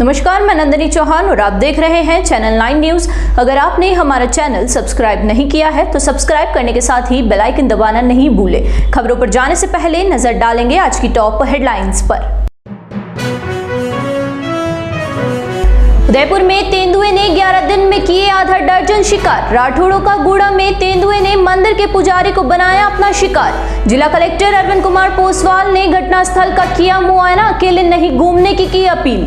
नमस्कार, मैं नंदिनी चौहान और आप देख रहे हैं चैनल 9 न्यूज। अगर आपने हमारा चैनल सब्सक्राइब नहीं किया है तो सब्सक्राइब करने के साथ ही बेल आइकन दबाना नहीं भूलें। खबरों पर जाने से पहले नजर डालेंगे आज की टॉप हेडलाइंस पर। उदयपुर में तेंदुए ने 11 दिन में किए आधा दर्जन शिकार। राठौड़ों का गूड़ा में तेंदुए ने मंदिर के पुजारी को बनाया अपना शिकार। जिला कलेक्टर अरविंद कुमार पोसवाल ने घटनास्थल का किया मुआयना, अकेले नहीं घूमने की अपील।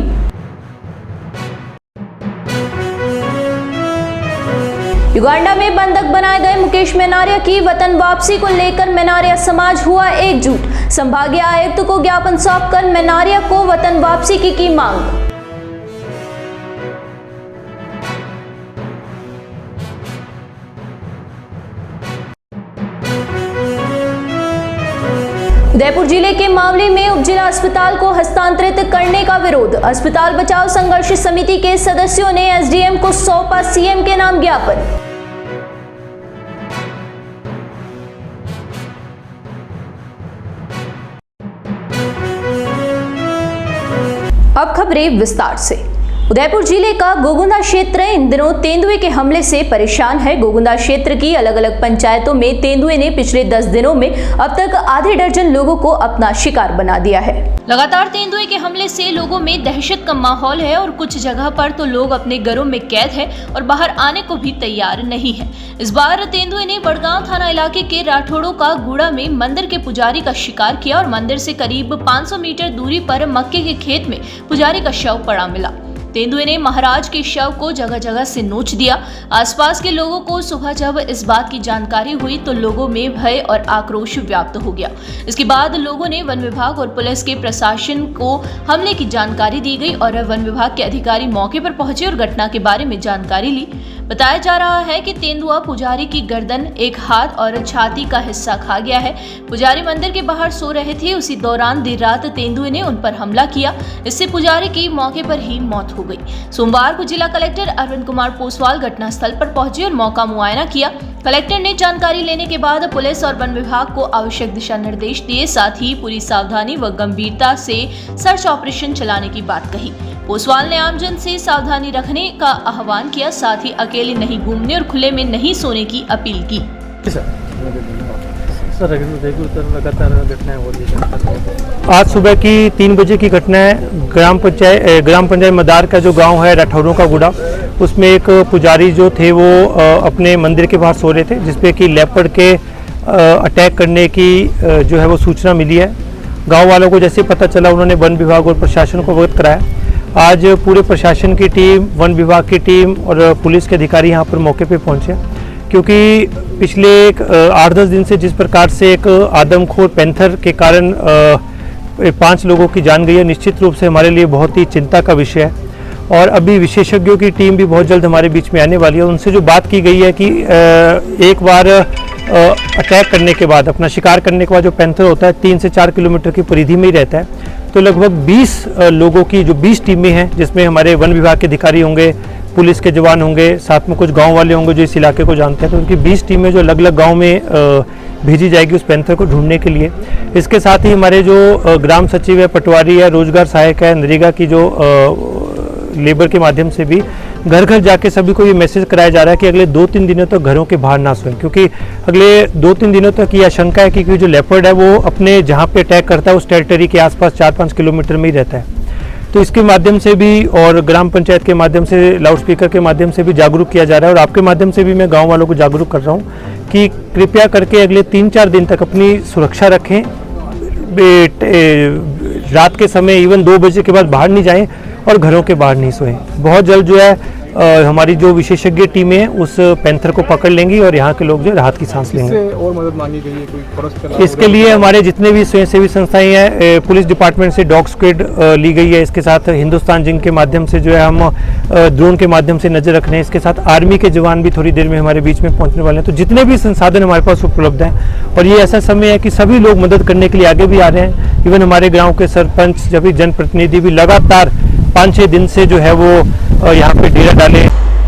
युगांडा में बंधक बनाए गए मुकेश मेनारिया की वतन वापसी को लेकर मेनारिया समाज हुआ एकजुट। संभागीय आयुक्त को ज्ञापन सौंपकर मेनारिया को वतन वापसी की मांग। उदयपुर जिले के मामले में उपजिला अस्पताल को हस्तांतरित करने का विरोध। अस्पताल बचाओ संघर्ष समिति के सदस्यों ने एसडीएम को सौंपा सीएम के नाम ज्ञापन। अब खबरें विस्तार से। उदयपुर जिले का गोगुंदा क्षेत्र इन दिनों तेंदुए के हमले से परेशान है। गोगुंदा क्षेत्र की अलग अलग पंचायतों में तेंदुए ने पिछले 10 दिनों में अब तक आधे दर्जन लोगों को अपना शिकार बना दिया है। लगातार तेंदुए के हमले से लोगों में दहशत का माहौल है और कुछ जगह पर तो लोग अपने घरों में कैद है और बाहर आने को भी तैयार नहीं है। इस बार तेंदुए ने बड़गांव थाना इलाके के राठौड़ों का गूड़ा में मंदिर के पुजारी का शिकार किया और मंदिर से करीब 500 मीटर दूरी पर मक्के के खेत में पुजारी का शव पड़ा मिला। तेंदुए ने महाराज के शव को जगह जगह से नोच दिया। आसपास के लोगों को सुबह जब इस बात की जानकारी हुई तो लोगों में भय और आक्रोश व्याप्त हो गया। इसके बाद लोगों ने वन विभाग और पुलिस के प्रशासन को हमले की जानकारी दी गई और वन विभाग के अधिकारी मौके पर पहुंचे और घटना के बारे में जानकारी ली। बताया जा रहा है कि तेंदुआ पुजारी की गर्दन, एक हाथ और छाती का हिस्सा खा गया है। पुजारी मंदिर के बाहर सो रहे थे, उसी दौरान देर रात तेंदुए ने उन पर हमला किया। इससे पुजारी की मौके पर ही मौत हो गई। सोमवार को जिला कलेक्टर अरविंद कुमार पोसवाल घटनास्थल पर पहुंचे और मौका मुआयना किया। कलेक्टर ने जानकारी लेने के बाद पुलिस और वन विभाग को आवश्यक दिशा निर्देश दिए, साथ ही पूरी सावधानी व गंभीरता से सर्च ऑपरेशन चलाने की बात कही। पोसवाल ने आमजन से सावधानी रखने का आह्वान किया, साथ ही अकेले नहीं घूमने और खुले में नहीं सोने की अपील की। सर लगातार घटनाएं हो रही है। आज सुबह की 3 बजे की घटना है। ग्राम पंचायत मदार का जो गांव है राठौड़ों का गुड़ा, उसमें एक पुजारी जो थे वो अपने मंदिर के बाहर सो रहे थे, जिसपे कि लेपर्ड के अटैक करने की जो है वो सूचना मिली है। गांव वालों को जैसे पता चला उन्होंने वन विभाग और प्रशासन को अवगत कराया। आज पूरे प्रशासन की टीम, वन विभाग की टीम और पुलिस के अधिकारी यहाँ पर मौके पे पहुँचे, क्योंकि पिछले 8-10 दिन से जिस प्रकार से एक आदमखोर पैंथर के कारण 5 लोगों की जान गई है, निश्चित रूप से हमारे लिए बहुत ही चिंता का विषय है। और अभी विशेषज्ञों की टीम भी बहुत जल्द हमारे बीच में आने वाली है। उनसे जो बात की गई है कि एक बार अटैक करने के बाद, अपना शिकार करने के बाद जो पैंथर होता है 3 से 4 किलोमीटर की परिधि में ही रहता है। तो लगभग 20 लोगों की जो 20 टीमें हैं, जिसमें हमारे वन विभाग के अधिकारी होंगे, पुलिस के जवान होंगे, साथ में कुछ गांव वाले होंगे जो इस इलाके को जानते हैं, तो उनकी 20 टीमें जो अलग अलग गांव में भेजी जाएगी उस पैंथर को ढूंढने के लिए। इसके साथ ही हमारे जो ग्राम सचिव है, पटवारी है, रोजगार सहायक है, नरेगा की जो लेबर के माध्यम से भी घर घर जाके सभी को ये मैसेज कराया जा रहा है कि अगले 2-3 दिनों तक घरों के बाहर ना सोएं, क्योंकि अगले 2-3 दिनों तक ये आशंका है कि जो लेपर्ड है वो अपने जहाँ पे अटैक करता है उस टेरिटरी के आसपास 4-5 किलोमीटर में ही रहता है। तो इसके माध्यम से भी और ग्राम पंचायत के माध्यम से, लाउड स्पीकर के माध्यम से भी जागरूक किया जा रहा है और आपके माध्यम से भी मैं गाँव वालों को जागरूक कर रहा हूँ कि कृपया करके अगले 3-4 दिन तक अपनी सुरक्षा रखें। रात के समय इवन 2 बजे के बाद बाहर नहीं जाएं और घरों के बाहर नहीं सोएं। बहुत जल्द जो है हमारी जो विशेषज्ञ टीमें उस पैंथर को पकड़ लेंगी और यहाँ के लोग जो राहत की सांस लेंगे। और मदद मांगनी चाहिए कोई? इसके लिए हमारे जितने भी स्वयंसेवी संस्थाएं हैं, पुलिस डिपार्टमेंट से डॉग स्क्वाड ली गई है। इसके साथ हिंदुस्तान जिंक के माध्यम से जो है हम ड्रोन के माध्यम से नजर रख रहे हैं। इसके साथ आर्मी के जवान भी थोड़ी देर में हमारे बीच में पहुंचने वाले हैं। तो जितने भी संसाधन हमारे पास उपलब्ध हैं और ये ऐसा समय है कि सभी लोग मदद करने के लिए आगे भी आ रहे हैं। इवन हमारे गाँव के सरपंच, जब जनप्रतिनिधि भी लगातार 5-6 दिन से जो है वो यहाँ पे डेरा डाले।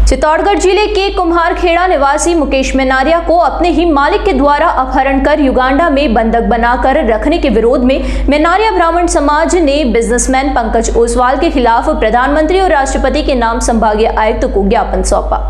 चित्तौड़गढ़ जिले के कुम्हारखेड़ा निवासी मुकेश मेनारिया को अपने ही मालिक के द्वारा अपहरण कर युगांडा में बंधक बनाकर रखने के विरोध में मेनारिया ब्राह्मण समाज ने बिजनेसमैन पंकज ओसवाल के खिलाफ प्रधानमंत्री और राष्ट्रपति के नाम संभागीय आयुक्त को ज्ञापन सौंपा।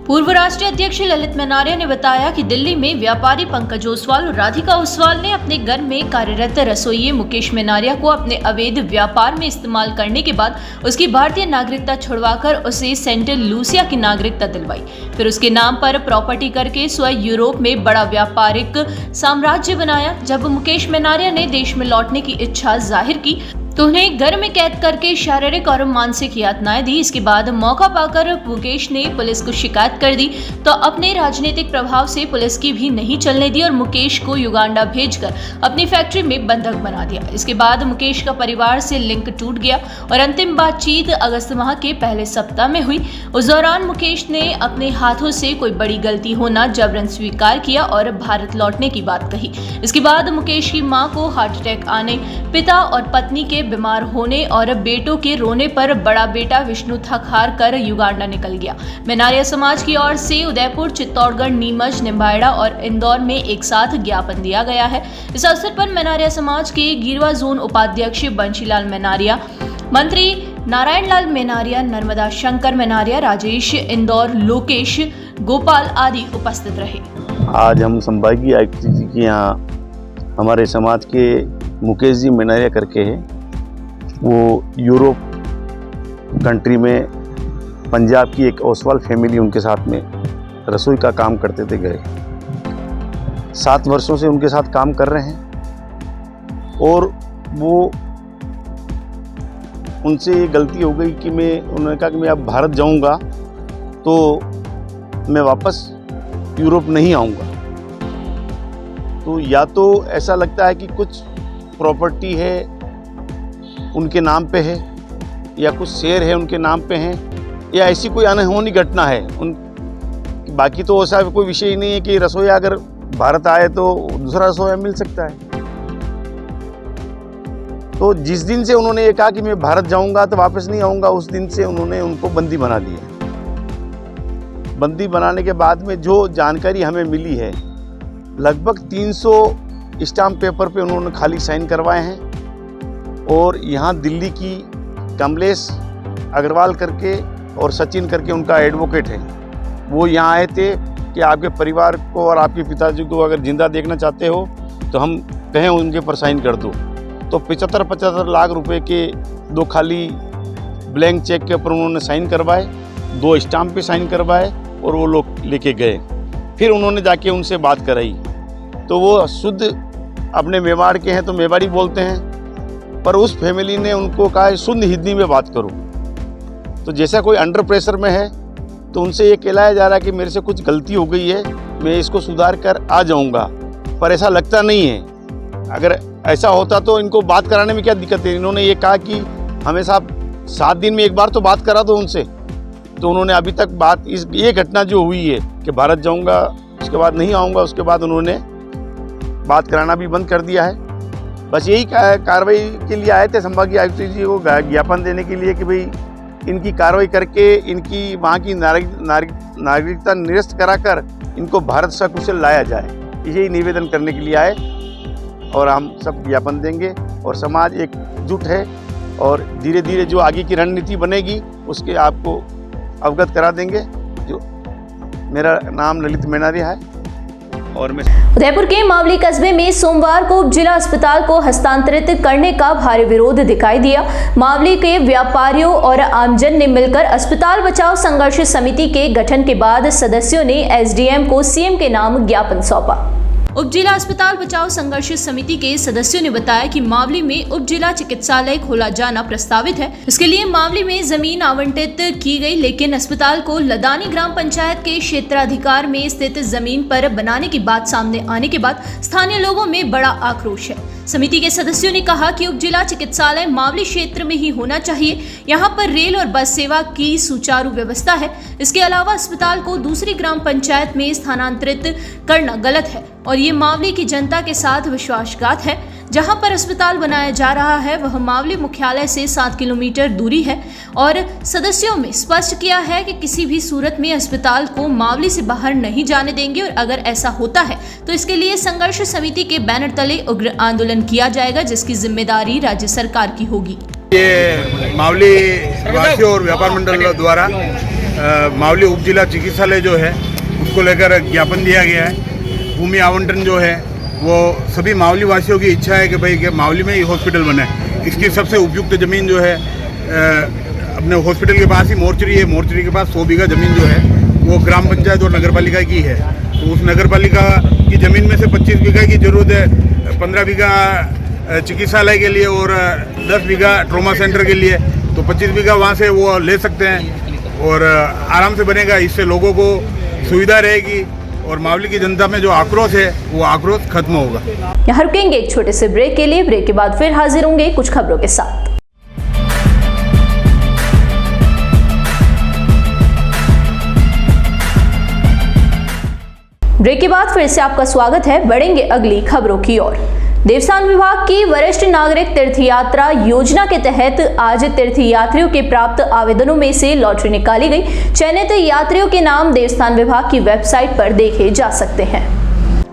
पूर्व राष्ट्रीय अध्यक्ष ललित मेनारिया ने बताया कि दिल्ली में व्यापारी पंकज ओसवाल और राधिका ओसवाल ने अपने घर में कार्यरत रसोइये मुकेश मेनारिया को अपने अवैध व्यापार में इस्तेमाल करने के बाद उसकी भारतीय नागरिकता छुड़वाकर उसे सेंट लूसिया की नागरिकता दिलवाई। फिर उसके नाम पर प्रॉपर्टी करके स्वयं यूरोप में बड़ा व्यापारिक साम्राज्य बनाया। जब मुकेश मेनारिया ने देश में लौटने की इच्छा जाहिर की तो उन्हें घर में कैद करके शारीरिक और मानसिक यातनाएं दी। इसके बाद मौका पाकर मुकेश ने पुलिस को शिकायत कर दी तो अपने राजनीतिक प्रभाव से पुलिस की भी नहीं चलने दी और मुकेश को युगांडा भेजकर अपनी फैक्ट्री में बंधक बना दिया। इसके बाद मुकेश का परिवार से लिंक टूट गया और अंतिम बातचीत अगस्त माह के पहले सप्ताह में हुई। उस दौरान मुकेश ने अपने हाथों से कोई बड़ी गलती होना जबरन स्वीकार किया और भारत लौटने की बात कही। इसके बाद मुकेश की मां को हार्ट अटैक आने, पिता और पत्नी के बीमार होने और बेटों के रोने पर बड़ा बेटा विष्णु थक हार कर युगांडा निकल गया। मेनारिया समाज की ओर से उदयपुर, चित्तौड़गढ़, नीमच, निम्बाहेड़ा और इंदौर में एक साथ ज्ञापन दिया गया है। इस अवसर पर मेनारिया समाज के गिरवा जोन उपाध्यक्ष बंशीलाल मेनारिया, मंत्री नारायण लाल मेनारिया, नर्मदा शंकर मेनारिया, राजेश इंदौर, लोकेश गोपाल आदि उपस्थित रहे। आज हम संभागीय आयुक्त जी के यहाँ हमारे समाज के मुकेश जी मेनारिया करके है, वो यूरोप कंट्री में पंजाब की एक ओसवाल फैमिली उनके साथ में रसोई का काम करते थे गए। 7 वर्षों से उनके साथ काम कर रहे हैं और वो उनसे ये गलती हो गई कि उन्होंने कहा कि मैं अब भारत जाऊंगा तो मैं वापस यूरोप नहीं आऊंगा। तो या तो ऐसा लगता है कि कुछ प्रॉपर्टी है उनके नाम पे है या कुछ शेयर है उनके नाम पे हैं या ऐसी कोई अनहोनी घटना है बाकी तो ऐसा कोई विषय ही नहीं है कि रसोईया अगर भारत आए तो दूसरा रसोईया मिल सकता है। तो जिस दिन से उन्होंने ये कहा कि मैं भारत जाऊंगा तो वापस नहीं आऊंगा, उस दिन से उन्होंने उनको बंदी बना दिया। बंदी बनाने के बाद में जो जानकारी हमें मिली है, लगभग 300 स्टाम्प पेपर पे उन्होंने खाली साइन करवाए हैं और यहाँ दिल्ली की कमलेश अग्रवाल करके और सचिन करके उनका एडवोकेट है, वो यहाँ आए थे कि आपके परिवार को और आपके पिताजी को अगर जिंदा देखना चाहते हो तो हम कहें उनके पर साइन कर दो। तो 75 लाख रुपए के 2 खाली ब्लैंक चेक के ऊपर उन्होंने साइन करवाए, 2 स्टाम्प पे साइन करवाए और वो लोग लेके गए। फिर उन्होंने जाके उनसे बात कराई तो वो शुद्ध अपने मेवाड़ के हैं तो मेवाड़ी बोलते हैं, पर उस फैमिली ने उनको कहा शुद्ध हिंदी में बात करो। तो जैसा कोई अंडर प्रेशर में है तो उनसे ये कहलाया जा रहा है कि मेरे से कुछ गलती हो गई है, मैं इसको सुधार कर आ जाऊंगा, पर ऐसा लगता नहीं है। अगर ऐसा होता तो इनको बात कराने में क्या दिक्कत है। इन्होंने ये कहा कि हमेशा 7 दिन में एक बार तो बात करा दो उनसे, तो उन्होंने अभी तक बात ये घटना जो हुई है कि भारत जाऊंगा उसके बाद नहीं आऊँगा, उसके बाद उन्होंने बात कराना भी बंद कर दिया है। बस यही कार्रवाई के लिए आए थे संभागीय आयुक्त जी को ज्ञापन देने के लिए कि भाई इनकी कार्रवाई करके इनकी वहाँ की नागरिकता निरस्त कराकर इनको भारत सकुशल लाया जाए, यही निवेदन करने के लिए आए। और हम सब ज्ञापन देंगे और समाज एकजुट है और धीरे धीरे जो आगे की रणनीति बनेगी उसके आपको अवगत करा देंगे। जो मेरा नाम ललित मेनारिया है और मैं उदयपुर के मावली कस्बे में सोमवार को उप जिला अस्पताल को हस्तांतरित करने का भारी विरोध दिखाई दिया। मावली के व्यापारियों और आमजन ने मिलकर अस्पताल बचाओ संघर्ष समिति के गठन के बाद सदस्यों ने एसडीएम को सीएम के नाम ज्ञापन सौंपा। उप जिला अस्पताल बचाओ संघर्ष समिति के सदस्यों ने बताया कि मावली में उप जिला चिकित्सालय खोला जाना प्रस्तावित है। इसके लिए मावली में जमीन आवंटित की गई, लेकिन अस्पताल को लदानी ग्राम पंचायत के क्षेत्राधिकार में स्थित जमीन पर बनाने की बात सामने आने के बाद स्थानीय लोगों में बड़ा आक्रोश है। समिति के सदस्यों ने कहा कि उप जिला चिकित्सालय मावली क्षेत्र में ही होना चाहिए। यहाँ पर रेल और बस सेवा की सुचारू व्यवस्था है। इसके अलावा अस्पताल को दूसरी ग्राम पंचायत में स्थानांतरित करना गलत है और ये मावली की जनता के साथ विश्वासघात है। जहां पर अस्पताल बनाया जा रहा है वह मावली मुख्यालय से 7 किलोमीटर दूरी है और सदस्यों में स्पष्ट किया है कि किसी भी सूरत में अस्पताल को मावली से बाहर नहीं जाने देंगे और अगर ऐसा होता है तो इसके लिए संघर्ष समिति के बैनर तले उग्र आंदोलन किया जाएगा, जिसकी जिम्मेदारी राज्य सरकार की होगी। ये मावली वासियों और व्यापार मंडल द्वारा मावली उप जिला चिकित्सालय जो है उसको लेकर ज्ञापन दिया गया है। भूमि आवंटन जो है वो सभी मावली वासियों की इच्छा है कि भाई कि मावली में ही हॉस्पिटल बने। इसकी सबसे उपयुक्त ज़मीन जो है अपने हॉस्पिटल के पास ही मोर्चरी है, मोर्चरी के पास 100 बीघा ज़मीन जो है वो ग्राम पंचायत और नगर पालिका की है। तो उस नगर पालिका की ज़मीन में से 25 बीघा की ज़रूरत है, 15 बीघा चिकित्सालय के लिए और 10 बीघा ट्रॉमा सेंटर के लिए। तो 25 बीघा वहाँ से वो ले सकते हैं और आराम से बनेगा। इससे लोगों को सुविधा रहेगी और मावली की जनता में जो आक्रोश है वो आक्रोश खत्म होगा। यहाँ रुकेंगे एक छोटे से ब्रेक के लिए। ब्रेक के बाद फिर हाजिर होंगे कुछ खबरों के साथ। ब्रेक के बाद फिर से आपका स्वागत है। बढ़ेंगे अगली खबरों की ओर। देवस्थान विभाग की वरिष्ठ नागरिक तीर्थ यात्रा योजना के तहत आज तीर्थ यात्रियों के प्राप्त आवेदनों में से लॉटरी निकाली गई। चयनित यात्रियों के नाम देवस्थान विभाग की वेबसाइट पर देखे जा सकते हैं।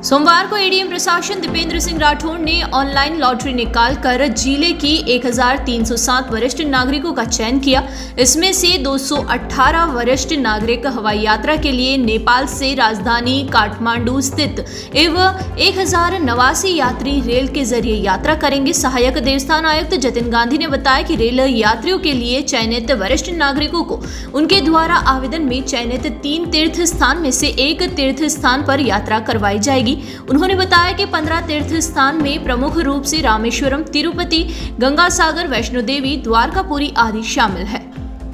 सोमवार को एडीएम प्रशासन दीपेंद्र सिंह राठौड़ ने ऑनलाइन लॉटरी निकालकर जिले की 1307 वरिष्ठ नागरिकों का चयन किया। इसमें से 218 वरिष्ठ नागरिक हवाई यात्रा के लिए नेपाल से राजधानी काठमांडू स्थित एवं 1089 यात्री रेल के जरिए यात्रा करेंगे। सहायक देवस्थान आयुक्त जतिन गांधी ने बताया कि रेल यात्रियों के लिए चयनित वरिष्ठ नागरिकों को उनके द्वारा आवेदन में चयनित 3 तीर्थ स्थान में से एक तीर्थ स्थान पर यात्रा करवाई जाएगी। उन्होंने बताया कि 15 तीर्थ स्थान में प्रमुख रूप से रामेश्वरम, तिरुपति, गंगा सागर, वैष्णो देवी, द्वारकापुरी आदि शामिल है।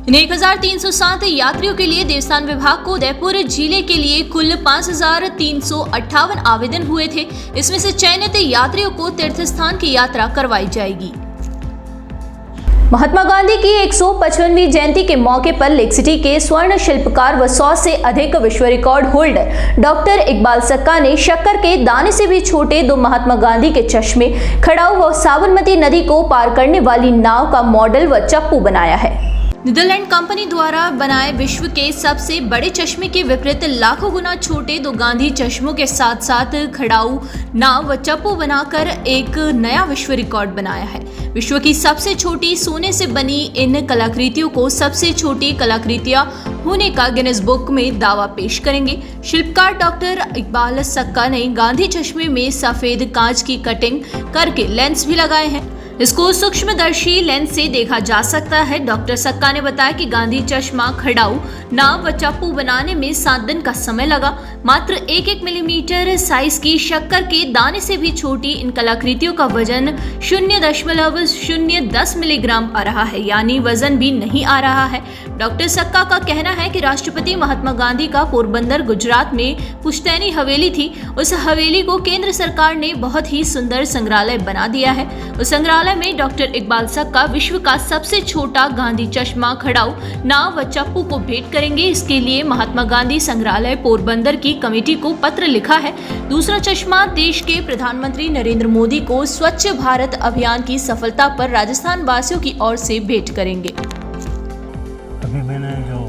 इन 1307 यात्रियों के लिए देवस्थान विभाग को उदयपुर जिले के लिए कुल 5358 आवेदन हुए थे। इसमें से चयनित यात्रियों को तीर्थ स्थान की यात्रा करवाई जाएगी। महात्मा गांधी की 155वीं जयंती के मौके पर लेक सिटी के स्वर्ण शिल्पकार व 100 से अधिक विश्व रिकॉर्ड होल्डर डॉक्टर इकबाल सक्का ने शक्कर के दाने से भी छोटे 2 महात्मा गांधी के चश्मे, खड़ाऊ व साबरमती नदी को पार करने वाली नाव का मॉडल व चप्पू बनाया है। नीदरलैंड कंपनी द्वारा बनाए विश्व के सबसे बड़े चश्मे के विपरीत लाखों गुना छोटे 2 गांधी चश्मों के साथ साथ खड़ाऊ, नाव व चप्पू बनाकर एक नया विश्व रिकॉर्ड बनाया है। विश्व की सबसे छोटी सोने से बनी इन कलाकृतियों को सबसे छोटी कलाकृतियां होने का गिनीज बुक में दावा पेश करेंगे। शिल्पकार डॉक्टर इकबाल सक्का ने गांधी चश्मे में सफेद कांच की कटिंग करके लेंस भी लगाए हैं। इसको सूक्ष्मदर्शी लेंस से देखा जा सकता है। डॉक्टर सक्का ने बताया कि गांधी चश्मा, खड़ाऊ, नाव व चप्पू बनाने में 7 दिन का समय लगा। मात्र 1-1 मिलीमीटर साइज की शक्कर के दाने से भी छोटी इन कलाकृतियों का वजन 0.010 मिलीग्राम आ रहा है, यानी वजन भी नहीं आ रहा है। डॉक्टर सक्का का कहना है कि राष्ट्रपति महात्मा गांधी का पोरबंदर गुजरात में पुश्तैनी हवेली थी। उस हवेली को केंद्र सरकार ने बहुत ही सुंदर संग्रहालय बना दिया है। उस संग्रहालय में डॉक्टर इकबाल सक्का विश्व का सबसे छोटा गांधी चश्मा, खड़ाऊ, नाव व चप्पू को भेंट करेंगे। इसके लिए महात्मा गांधी संग्रहालय पोरबंदर की कमेटी को पत्र लिखा है। दूसरा चश्मा देश के प्रधानमंत्री नरेंद्र मोदी को स्वच्छ भारत अभियान की सफलता पर राजस्थान वासियों की ओर से भेंट करेंगे। अभी मैंने जो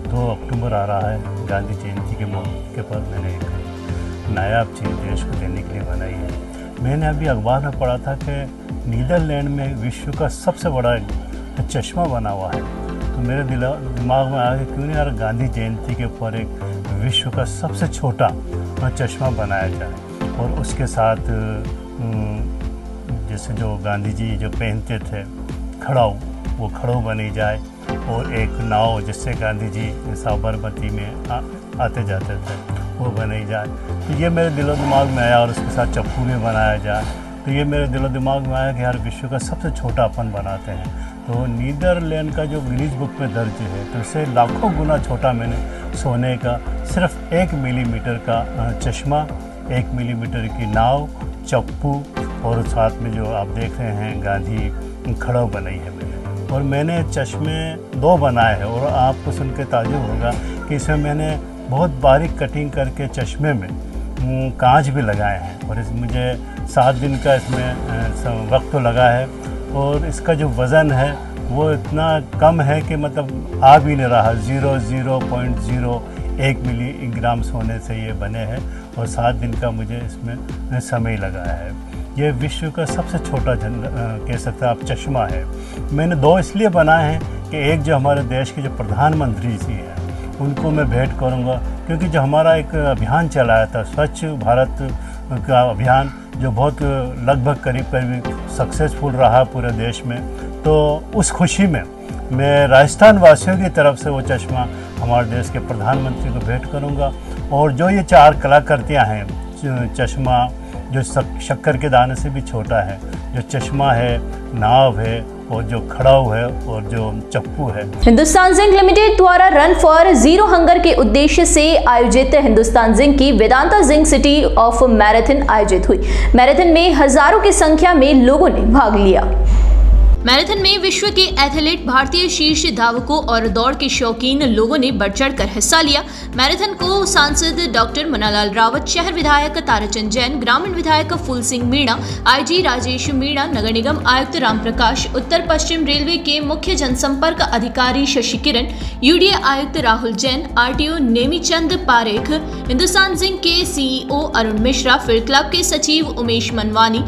2 अक्टूबर आ रहा है गांधी जयंती के मौके पर मैंने एक नायाब चीज़ देश को देने के लिए बनाई है। मैंने अभी अखबार में पढ़ा था कि नीदरलैंड में विश्व का सबसे बड़ा चश्मा बना हुआ है। तो मेरे दिमाग में आया कि क्यों नहीं यार गांधी जयंती के ऊपर एक विश्व का सबसे छोटा चश्मा बनाया जाए और उसके साथ जैसे जो गांधी जी जो पहनते थे खड़ाऊ, वो खड़ाऊ बनी जाए और एक नाव जिससे गांधी जी साबरमती में आते जाते थे वो बनाई जाए। तो ये मेरे दिलो दिमाग में आया और उसके साथ चप्पू भी बनाया जाए। तो ये मेरे दिलो दिमाग में आया कि यार विश्व का सबसे छोटा अपन बनाते हैं। तो नीदरलैंड का जो गिनीज बुक में दर्ज है तो इससे लाखों गुना छोटा मैंने सोने का सिर्फ 1 मिलीमीटर का चश्मा, 1 मिलीमीटर की नाव, चप्पू और साथ में जो आप देख रहे हैं गांधी खड़ाऊ बनाई है मैंने। और मैंने चश्मे 2 बनाए हैं और आपको सुन के ताज्जुब होगा कि इसमें मैंने बहुत बारीक कटिंग करके चश्मे में कांच भी लगाए हैं और मुझे 7 दिन का इसमें वक्त तो लगा है और इसका जो वज़न है वो इतना कम है कि मतलब आ भी नहीं रहा, 0.01 मिलीग्राम सोने से ये बने हैं और 7 दिन का मुझे इसमें समय लगा है। ये विश्व का सबसे छोटा कह सकते हैं आप चश्मा है। मैंने 2 इसलिए बनाए हैं कि एक जो हमारे देश के जो प्रधानमंत्री जी हैं उनको मैं भेंट करूंगा, क्योंकि जो हमारा एक अभियान चलाया था स्वच्छ भारत का अभियान, जो बहुत लगभग करीब सक्सेसफुल रहा पूरे देश में, तो उस खुशी में मैं राजस्थान वासियों की तरफ से वो चश्मा हमारे देश के प्रधानमंत्री को भेंट करूंगा। और जो ये 4 कलाकृतियाँ हैं, चश्मा जो शक्कर के दाने से भी छोटा है, जो चश्मा है, नाव है और जो खड़ाऊ है और जो चप्पू है। हिंदुस्तान जिंक लिमिटेड द्वारा रन फॉर जीरो हंगर के उद्देश्य से आयोजित हिंदुस्तान जिंक की Vedanta zinc city of marathon आयोजित हुई। मैराथन में हजारों की संख्या में लोगों ने भाग लिया। मैराथन में विश्व के एथलीट, भारतीय शीर्ष धावकों और दौड़ के शौकीन लोगों ने बढ़ चढ़कर हिस्सा लिया। मैराथन को सांसद डॉक्टर मन्नालाल रावत, शहर विधायक ताराचंद जैन, ग्रामीण विधायक फूल सिंह मीणा, आईजी राजेश मीणा, नगर निगम आयुक्त राम प्रकाश, उत्तर पश्चिम रेलवे के मुख्य जनसंपर्क अधिकारी शशि किरण, यूडीए आयुक्त राहुल जैन, आरटीओ नेमीचंद पारेख, हिंदुस्तान जिंक के CEO Arun Mishra, film club के सचिव उमेश मनवानी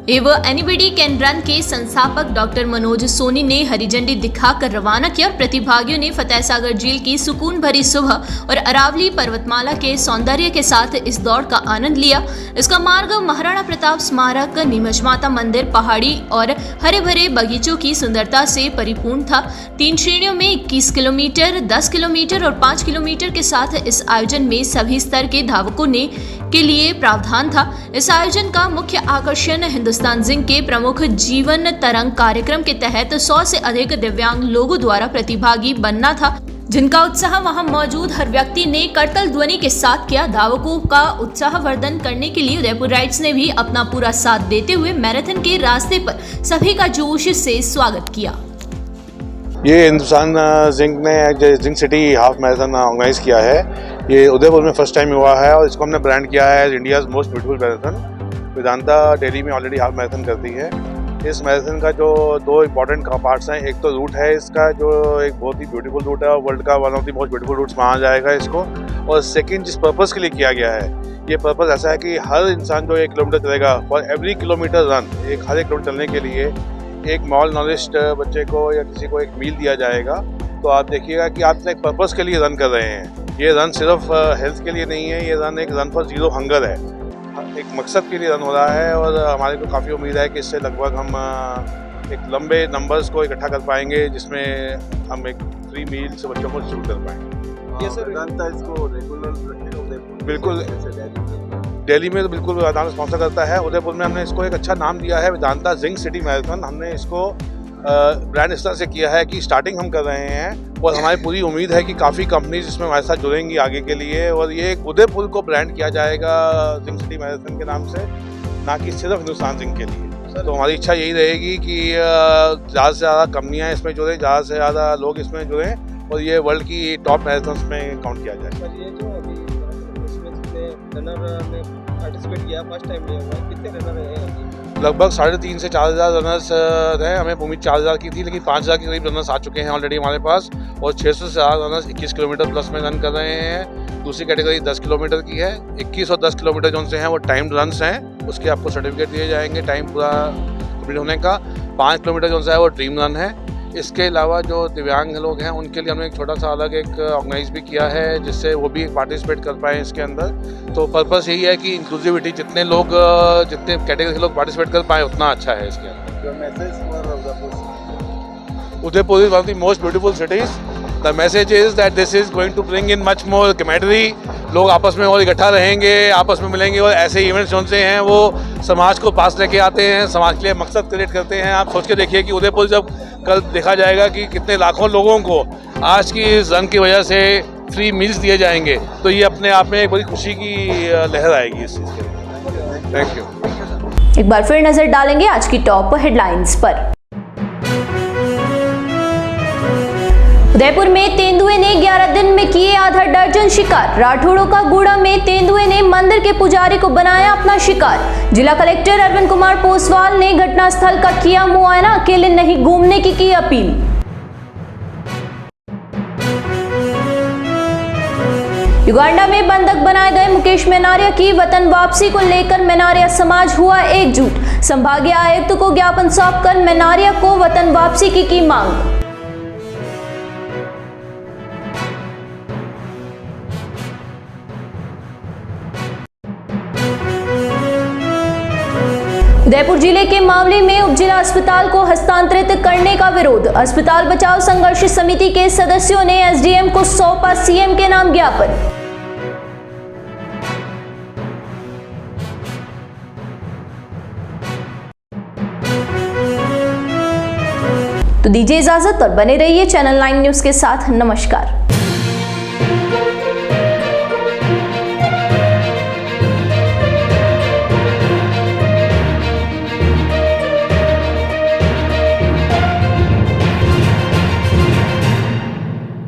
एवं एनीबडी कैन रन के संस्थापक डॉक्टर मनोज सोनी ने हरी झंडी दिखाकर रवाना किया और प्रतिभागियों ने फतेह सागर झील की सुकून भरी सुबह और अरावली पर्वतमाला के सौंदर्य के साथ इस दौड़ का आनंद लिया। इसका मार्ग महाराणा प्रताप स्मारक, नीमच माता मंदिर, पहाड़ी और हरे भरे बगीचों की सुंदरता से परिपूर्ण था। 3 श्रेणियों में 21 किलोमीटर, 10 किलोमीटर और 5 किलोमीटर के साथ इस आयोजन में सभी स्तर के धावकों के लिए प्रावधान था। इस आयोजन का मुख्य आकर्षण हिंदुस्तान जिंक के प्रमुख जीवन तरंग कार्यक्रम के तहत 100 से अधिक दिव्यांग लोगों द्वारा प्रतिभागी बनना था, जिनका उत्साह वहां मौजूद हर व्यक्ति ने करतल ध्वनि के साथ किया। धावकों का उत्साहवर्धन करने के लिए उदयपुर राइड्स ने भी अपना पूरा साथ देते हुए मैराथन के रास्ते पर सभी का जोश से स्वागत किया। ये हिंदुस्तान जिंक ने zinc city half marathon organise किया है। ये उदयपुर में फर्स्ट टाइम हुआ है और इसको हमने ब्रांड किया है India's most beautiful marathon. Vedanta Delhi में ऑलरेडी हाफ मैराथन करती है। इस मैराथन का जो 2 इंपॉर्टेंट पार्ट्स हैं, एक तो रूट है इसका जो एक बहुत ही ब्यूटीफुल रूट है और वर्ल्ड का one of the most beautiful routes माना जाएगा इसको। और सेकंड जिस पर्पस के लिए किया गया है, ये पर्पस ऐसा है कि हर इंसान जो 1 किलोमीटर चलेगा, for every kilometre run, her 1 kilometre चलने के लिए एक मॉल नॉलेज बच्चे को या किसी को एक मील दिया जाएगा। तो आप देखिएगा कि आप एक पर्पस के लिए रन कर रहे हैं। ये रन सिर्फ हेल्थ के लिए नहीं है, ये रन एक रन फॉर जीरो हंगर है, एक मकसद के लिए रन हो रहा है। और हमारे को काफ़ी उम्मीद है कि इससे लगभग हम एक लंबे नंबर्स को इकट्ठा कर पाएंगे, जिसमें हम एक फ्री मील से बच्चों को शुरू कर पाएंगे। ये सर वेदांता इसको रेगुलर बिल्कुल दिल्ली में तो बिल्कुल वेदांता स्पॉन्सर करता है। उदयपुर में हमने इसको एक अच्छा नाम दिया है, वेदांता जिंक सिटी मैराथन। हमने इसको ब्रांड इस तरह से किया है कि स्टार्टिंग हम कर रहे हैं और हमारी पूरी उम्मीद है कि काफ़ी कंपनीज इसमें हमारे साथ जुड़ेंगी आगे के लिए। और ये उदयपुर को ब्रांड किया जाएगा जिंक सिटी मैराथन के नाम से, ना कि सिर्फ हिंदुस्तान जिंक के लिए। तो हमारी इच्छा यही रहेगी कि ज़्यादा से ज़्यादा कंपनियाँ इसमें जुड़ें, ज़्यादा से ज़्यादा लोग इसमें जुड़ें और ये वर्ल्ड की टॉप मैराथन्स में काउंट किया जाए। सर ये जो अभी इसमें जितने रनर ने पार्टिसिपेट किया, फर्स्ट टाइम लिया हुआ है, कितने रनर हैं अभी? लगभग 3,500 से 4,000 रनर्स हैं। हमें उम्मीद 4,000 की थी, लेकिन 5,000 के करीब रनर्स आ चुके हैं ऑलरेडी हमारे पास। और 600 से ज़्यादा रनर्स 21 किलोमीटर प्लस में रन कर रहे हैं। दूसरी कैटेगरी 10 किलोमीटर की है। 21 और 10 किलोमीटर जो से हैं वो टाइम रन्स हैं, उसके आपको सर्टिफिकेट दिए जाएंगे टाइम पूरा कंप्लीट होने का। 5 किलोमीटर जो है वो ड्रीम रन है। इसके अलावा जो दिव्यांग लोग हैं उनके लिए हमने एक छोटा सा अलग एक ऑर्गेनाइज भी किया है, जिससे वो भी पार्टिसिपेट कर पाएँ इसके अंदर। तो पर्पस यही है कि इंक्लूसिविटी, जितने कैटेगरी के लोग पार्टिसिपेट कर पाएँ उतना अच्छा है इसके अंदर। Udaipur is one of the most beautiful cities. The message is that this is going to bring in much more commentary. लोग आपस में और इकट्ठा रहेंगे, आपस में मिलेंगे और ऐसे इवेंट्स जो से हैं वो समाज को पास लेके आते हैं, समाज के लिए मकसद क्रिएट करते हैं। आप सोच के देखिए कि उदयपुर जब कल देखा जाएगा कि कितने लाखों लोगों को आज की इस रन की वजह से फ्री मील्स दिए जाएंगे, तो ये अपने आप में एक बड़ी खुशी की लहर आएगी इस चीज़ के लिए। Thank you. एक बार फिर नजर डालेंगे आज की टॉप हेडलाइंस पर। उदयपुर में तेंदुए ने 11 दिन में किए आधा दर्जन शिकार। राठौड़ों का गूड़ा में तेंदुए ने मंदिर के पुजारी को बनाया अपना शिकार। जिला कलेक्टर अरविंद कुमार पोसवाल ने घटनास्थल का किया मुआयना, अकेले नहीं घूमने की अपील। युगांडा में बंधक बनाए गए मुकेश मेनारिया की वतन वापसी को लेकर मेनारिया समाज हुआ एकजुट। संभागीय आयुक्त को ज्ञापन सौंपकर मेनारिया को वतन वापसी की मांग। उदयपुर जिले के मामले में उपजिला अस्पताल को हस्तांतरित करने का विरोध। अस्पताल बचाओ संघर्ष समिति के सदस्यों ने एसडीएम को सौंपा सीएम के नाम ज्ञापन। तो दीजिए इजाजत और बने रहिए चैनल 9 न्यूज के साथ। नमस्कार।